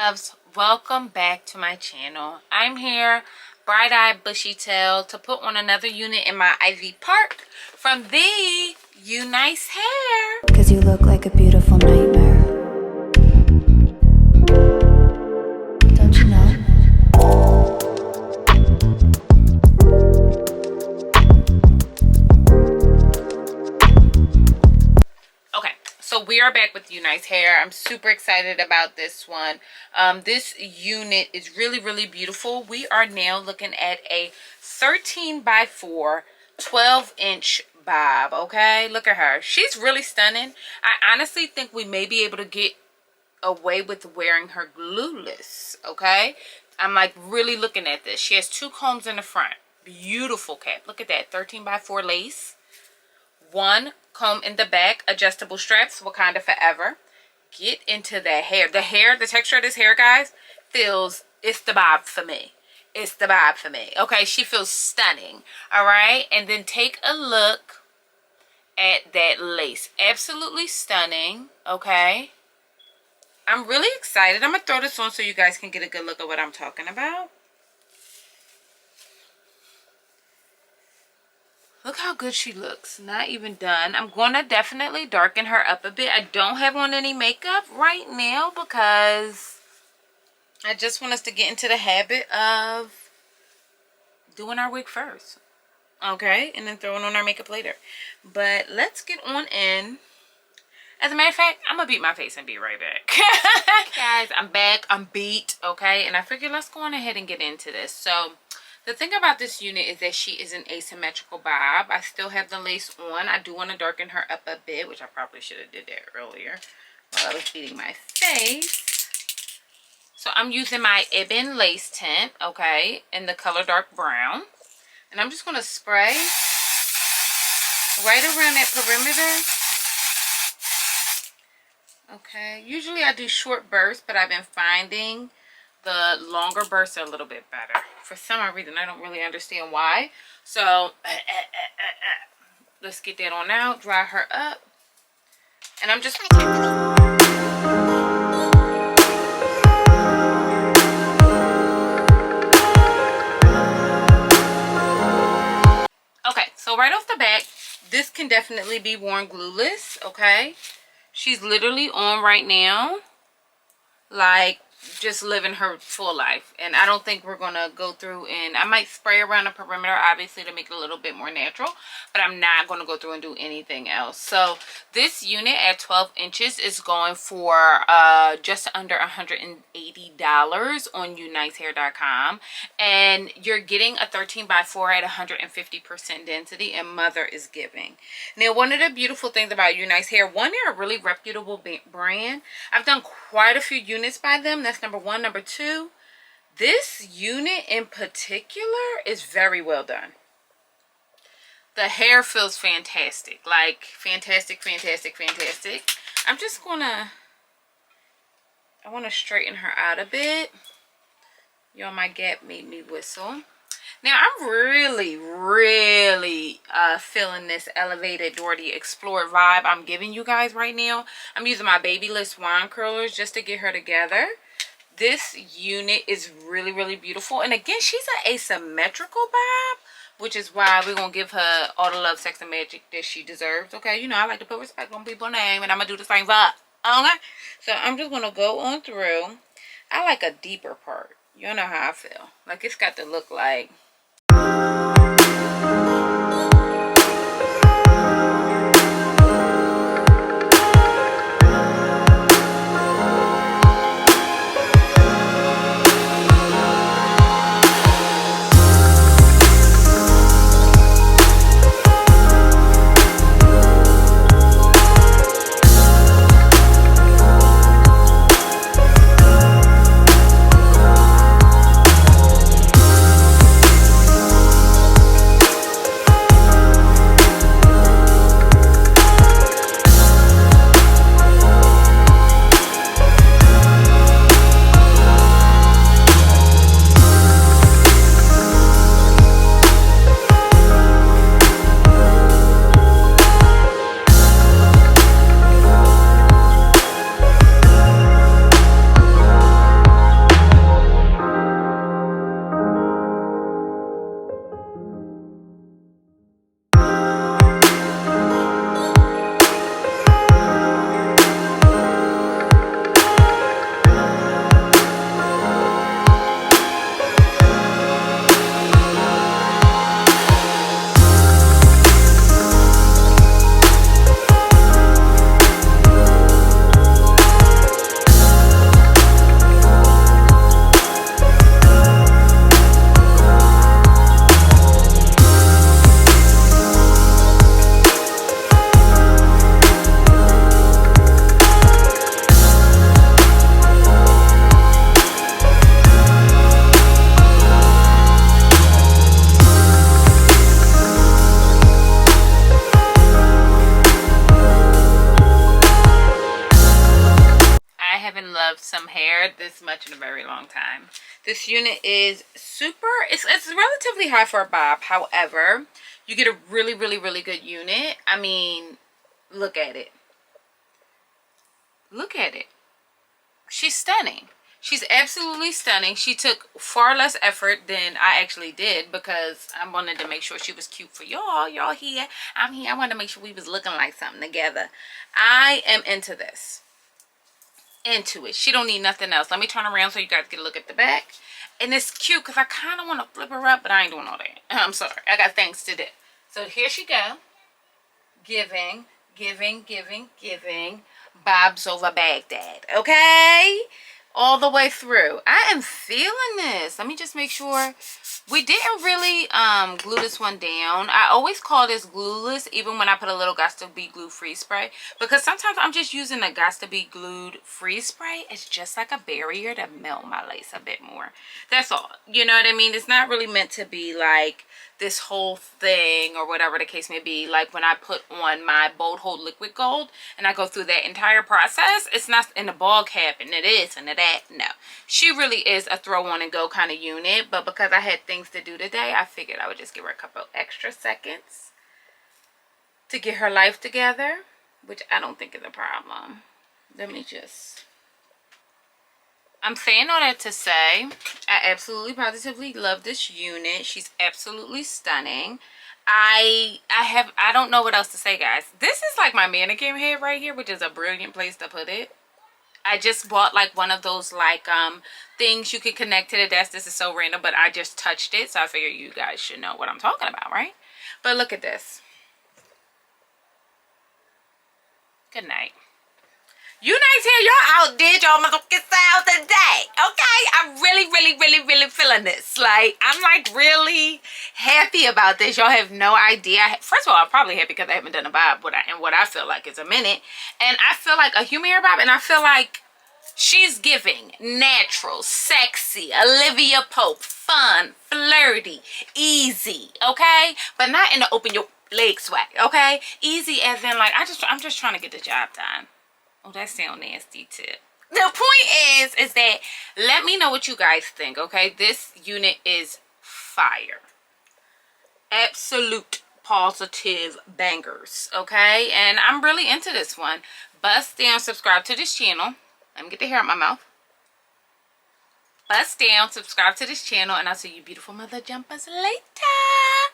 loves, welcome back to my channel. I'm here, bright-eyed, bushy-tailed, to put on another unit in my Ivy Park from the Unice Hair. Cause you look like a beautiful nightmare. Don't you know? So we are back with Unice Hair. I'm super excited about this one. This unit is really beautiful. We are now looking at a 13 by 4 12-inch bob. Okay, look at her. She's really stunning. I honestly think we may be able to get away with wearing her glueless. Okay, I'm like really looking at this. She has 2 combs in the front. Beautiful cap. Look at that. 13 by 4 lace. 1 comb in the back, adjustable straps, Wakanda forever. Get into that hair. The texture of this hair, guys, it's the bob for me. It's the bob for me. Okay, she feels stunning. All right, and then take a look at that lace. Absolutely stunning. Okay, I'm really excited. I'm gonna throw this on so you guys can get a good look at what I'm talking about. Look how good she looks. Not even done. I'm going to definitely darken her up a bit. I don't have on any makeup right now because I just want us to get into the habit of doing our wig first. Okay? And then throwing on our makeup later. But let's get on in. As a matter of fact, I'm going to beat my face and be right back. Guys, I'm back. I'm beat. Okay? And I figured let's go on ahead and get into this. So the thing about this unit is that she is an asymmetrical bob. I still have the lace on. I do want to darken her up a bit, which I probably should have did that earlier while I was beating my face. So I'm using my Ebon lace tint, okay, in the color dark brown. And I'm just going to spray right around that perimeter. Okay, usually I do short bursts, but I've been finding the longer bursts are a little bit better. For some reason, I don't really understand why. So, let's get that on out. Dry her up. And I'm just... Okay, so right off the bat, this can definitely be worn glueless, okay? She's literally on right now, like, just living her full life. And I don't think we're gonna go through and I might spray around the perimeter obviously to make it a little bit more natural, but I'm not going to go through and do anything else. So this unit at 12 inches is going for just under $180 on unicehair.com, and you're getting a 13 by 4 at 150% density, and mother is giving. Now, one of the beautiful things about Unice Hair, one, they're a really reputable brand. I've done quite a few units by them. That's number one. Number two, this unit in particular is very well done. The hair feels fantastic. Like, fantastic. I'm just gonna, I want to straighten her out a bit. Y'all, my gap made me whistle. Now, I'm really feeling this elevated Dorothy Explorer vibe I'm giving you guys right now. I'm using my Babyliss wand curlers just to get her together. This unit is really beautiful. And again, she's an asymmetrical bob, which is why we're going to give her all the love, sex, and magic that she deserves. Okay, you know, I like to put respect on people's name, and I'm going to do the same for her. Okay? So I'm just going to go on through. I like a deeper part. You know how I feel. Like, it's got to look like... wear this much in a very long time. This unit is super, it's relatively high for a bob. However, you get a really, really, really good unit. I mean, look at it. Look at it. She's stunning. She's absolutely stunning. She took far less effort than I actually did because I wanted to make sure she was cute for y'all. Y'all here. I'm here. I wanted to make sure we was looking like something together. I am into this. Into it. She don't need nothing else. Let me turn around so you guys get a look at the back. And it's cute because I kind of want to flip her up, but I ain't doing all that. I'm sorry. I got things to do. So here she go. Giving, giving, giving, giving. Bob's over Baghdad. Okay? All the way through. I am feeling this. Let me just make sure. We didn't really glue this one down. I always call this glueless even when I put a little Gots to Be Glue freeze spray, because sometimes I'm just using a Gots to Be Glued freeze spray. It's just like a barrier to melt my lace a bit more. That's all. You know what I mean? It's not really meant to be like this whole thing or whatever the case may be. Like when I put on my Bold Hold Liquid Gold and I go through that entire process, it's not in the ball cap and it is and that. No, she really is a throw on and go kind of unit, but because I had things to do today, I figured I would just give her a couple extra seconds to get her life together, which I don't think is a problem. Let me just... I'm saying all that to say, I absolutely positively love this unit. She's absolutely stunning. I don't know what else to say, guys. This is like my mannequin head right here, which is a brilliant place to put it. I just bought like one of those like things you can connect to the desk. This is so random, but I just touched it, so I figured you guys should know what I'm talking about, right? But look at this. Good night. Unice Hair, y'all outdid y'all motherfucking style today. Okay? I'm really, really, really, really feeling this. Like, I'm like really happy about this. Y'all have no idea. First of all, I'm probably happy because I haven't done a bob in what I feel like is a minute. And I feel like a human hair bob, and I feel like she's giving natural, sexy, Olivia Pope, fun, flirty, easy, okay? But not in the open your leg swag, okay? Easy as in like, I'm just trying to get the job done. Oh, that sounds nasty too. The point is that let me know what you guys think, okay? This unit is fire. Absolute positive bangers, okay? And I'm really into this one. Bust down, subscribe to this channel. Let me get the hair out my mouth. Bust down, subscribe to this channel, and I'll see you beautiful mother jumpers later.